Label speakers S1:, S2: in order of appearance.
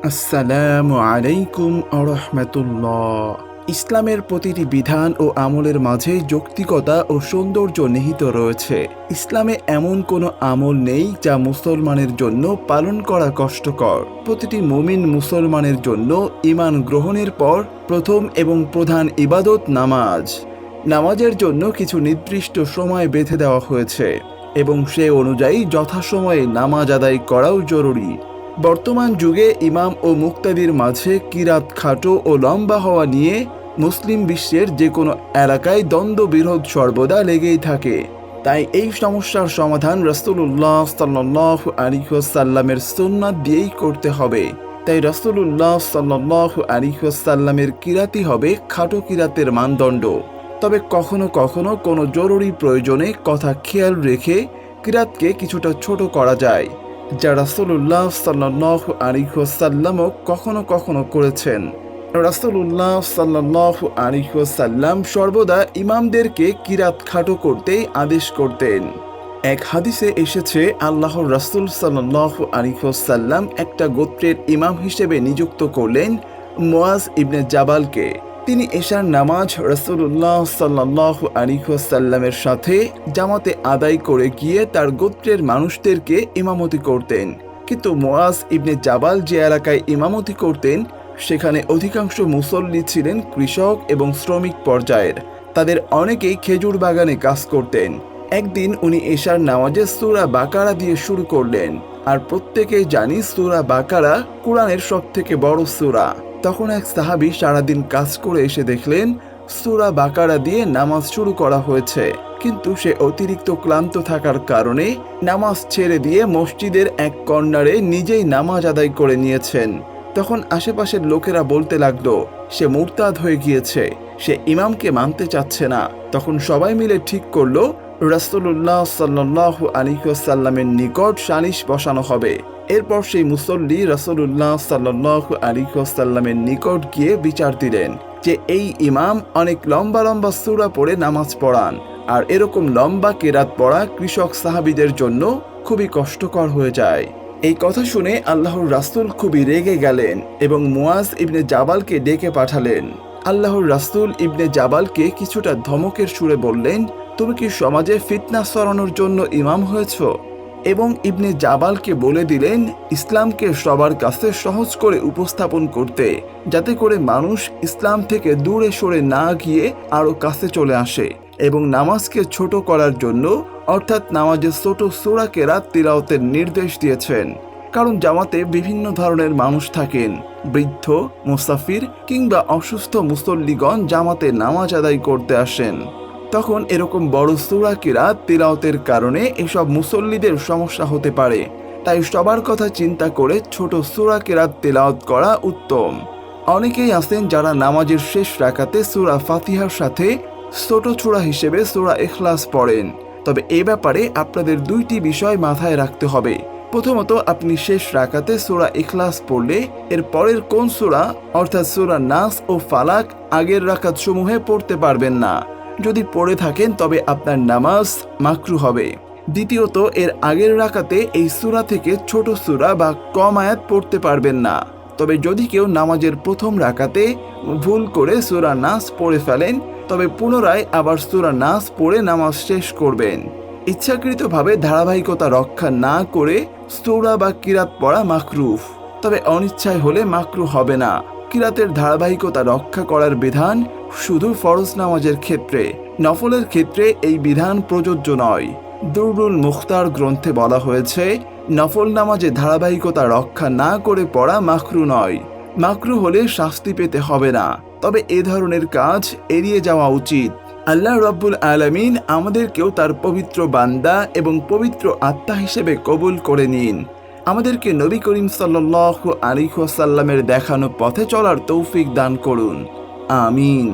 S1: আসসালামু আলাইকুম আরহামাতুল্লাহ। ইসলামের প্রতিটি বিধান ও আমলের মাঝে যৌক্তিকতা ও সৌন্দর্য নিহিত রয়েছে। ইসলামে এমন কোনো আমল নেই যা মুসলমানের জন্য পালন করা কষ্টকর। প্রতিটি মুমিন মুসলমানের জন্য ঈমান গ্রহণের পর প্রথম এবং প্রধান ইবাদত নামাজ। নামাজের জন্য কিছু নির্দিষ্ট সময় বেঁধে দেওয়া হয়েছে এবং সে অনুযায়ী যথাসময়ে নামাজ আদায় করাও জরুরি। বর্তমান যুগে ইমাম ও মুক্তাদির মাঝে কিরাত খাটো ও লম্বা হওয়া নিয়ে মুসলিম বিশ্বের যে কোনো এলাকায় দ্বন্দ্ব বিরোধ সর্বদা লেগেই থাকে। তাই এই সমস্যার সমাধান রাসূলুল্লাহ সাল্লাল্লাহু আলাইহি ওয়াসাল্লামের সুন্নাত দিয়েই করতে হবে। তাই রাসূলুল্লাহ সাল্লাল্লাহু আলাইহি ওয়াসাল্লামের কিরাতই হবে খাটো কিরাতের মানদণ্ড। তবে কখনো কখনো কোনো জরুরি প্রয়োজনে কথা খেয়াল রেখে কিরাতকে কিছুটা ছোট করা যায়, যা রাসূলুল্লাহ সাল্লাল্লাহু আলাইহি ওয়াসাল্লামও কখনো কখনো করেছেন। রাসূলুল্লাহ সাল্লাল্লাহু আলাইহি ওয়াসাল্লাম সর্বদা ইমামদেরকে কিরাত খাটো করতেই আদেশ করতেন। এক হাদিসে এসেছে, আল্লাহর রাসূল সাল্লাল্লাহু আলাইহি ওয়াসাল্লাম একটা গোত্রের ইমাম হিসেবে নিযুক্ত করলেন মুআজ ইবনে জাবালকে। তিনি এশার নামাজ রাসূলুল্লাহ সাল্লাল্লাহু আলাইহি ওয়াসাল্লামের সাথে জামাতে আদায় করে গিয়ে তার গোত্রের মানুষদেরকে ইমামতি করতেন। কিন্তু মুআজ ইবনে জাবাল যে এলাকায় ইমামতি করতেন সেখানে অধিকাংশ মুসল্লি ছিলেন কৃষক এবং শ্রমিক পর্যায়ের। তাদের অনেকেই খেজুর বাগানে কাজ করতেন। একদিন উনি এশার নামাজে সূরা বাকারা দিয়ে শুরু করলেন, আর প্রত্যেকেই জানি সূরা বাকারা কোরআনের সবথেকে বড় সূরা। তখন এক সাহাবী সারাদিন কাজ করে এসে দেখলেন সূরা বাকারা দিয়ে নামাজ শুরু করা হয়েছে, কিন্তু সে অতিরিক্ত ক্লান্ত থাকার কারণে নামাজ ছেড়ে দিয়ে মসজিদের এক কর্নারে নিজেই নামাজ আদায় করে নিয়েছেন। তখন আশেপাশের লোকেরা বলতে লাগলো সে মুরতাদ হয়ে গিয়েছে, সে ইমামকে মানতে চাচ্ছে না। তখন সবাই মিলে ঠিক করলো রাসূলুল্লাহ সাল্লাল্লাহু আলাইহি ওয়াসাল্লামের নিকট সালিশ বসানো হবে। এরপর সেই মুসল্লি রাসূলুল্লাহ সাল্লাল্লাহু আলাইহি ওয়াসাল্লামের নিকট গিয়ে বিচার দিলেন যে এই ইমাম অনেক লম্বা লম্বা সূরা পড়ে নামাজ পড়ান, আর এরকম লম্বা কেরাত পড়া কৃষক সাহাবীদের জন্য খুবই কষ্টকর হয়ে যায়। এই কথা শুনে আল্লাহর রাসূল খুবই রেগে গেলেন এবং মুআজ ইবনে জাবালকে ডেকে পাঠালেন। আল্লাহর রাসূল ইবনে জাবালকে কিছুটা ধমকের সুরে বললেন, তুমি কি সমাজে ফিতনা ছড়ানোর জন্য ইমাম হয়েছ? এবং ইবনে জাবালকে বলে দিলেন ইসলামকে সবার কাছে সহজ করে উপস্থাপন করতে, যাতে করে মানুষ ইসলাম থেকে দূরে সরে না গিয়ে আরো কাছে চলে আসে, এবং নামাজকে ছোট করার জন্য অর্থাৎ নামাজে ছোট সূরা কেরাত তিলাওয়াতের নির্দেশ দিয়েছেন। কারণ জামাতে বিভিন্ন ধরনের মানুষ থাকেন, বৃদ্ধ, মুসাফির কিংবা অসুস্থ মুসল্লিগণ জামাতে নামাজ আদায় করতে আসেন। তখন এরকম বড় সূরা কিরাত তিলাওয়াতের কারণে এসব মুসল্লিদের সমস্যা হতে পারে। তাই সবার কথা চিন্তা করে ছোট সূরা কিরাত তিলাওয়াত করা উত্তম। অনেকেই আছেন যারা নামাজের শেষ রাকাতে সূরা ফাতিহার সাথে ছোট সূরা হিসেবে সূরা ইখলাস পড়েন। তবে এ ব্যাপারে আপনাদের দুইটি বিষয় মাথায় রাখতে হবে। প্রথমত, আপনি শেষ রাকাতে সূরা ইখলাস পড়লে এর পরের কোন সূরা অর্থাৎ সূরা নাস ও ফালাক আগের রাকাত সমূহে পড়তে পারবেন না। যদি পড়ে থাকেন তবে আপনার নামাজ মাকরুহ হবে। দ্বিতীয়ত, এর আগের রাকাতে এই সূরা থেকে ছোট সূরা বা কম আয়াত পড়তে পারবেন না। তবে যদি কেউ নামাজের প্রথম রাকাতে ভুল করে সূরা নাস পড়ে ফেলেন তবে পুনরায় আবার সূরা নাস পড়ে নামাজ শেষ করবেন। ইচ্ছাকৃতভাবে ধারাবাহিকতা রক্ষা না করে সূরা বা কিরাত পড়া মাকরুহ, তবে অনিচ্ছায় হলে মাকরুহ হবে না। কিরাতের ধারাবাহিকতা রক্ষা করার বিধান শুধু ফরজ নামাজের ক্ষেত্রে, নফলের ক্ষেত্রে এই বিধান প্রযোজ্য নয়। দুরুল মুখতার গ্রন্থে বলা হয়েছে নফল নামাজে ধারাবাহিকতা রক্ষা না করে পড়া মাকরুহ নয়। মাকরুহ হলে শাস্তি পেতে হবে না, তবে এ ধরনের কাজ এড়িয়ে যাওয়া উচিত। আল্লাহ রাব্বুল আলামিন আমাদেরকেও তার পবিত্র বান্দা এবং পবিত্র আত্মা হিসেবে কবুল করে নিন। আমাদেরকে নবী করিম সাল্লাল্লাহু আলাইহি ওয়াসাল্লামের দেখানো পথে চলার তৌফিক দান করুন। আমিন।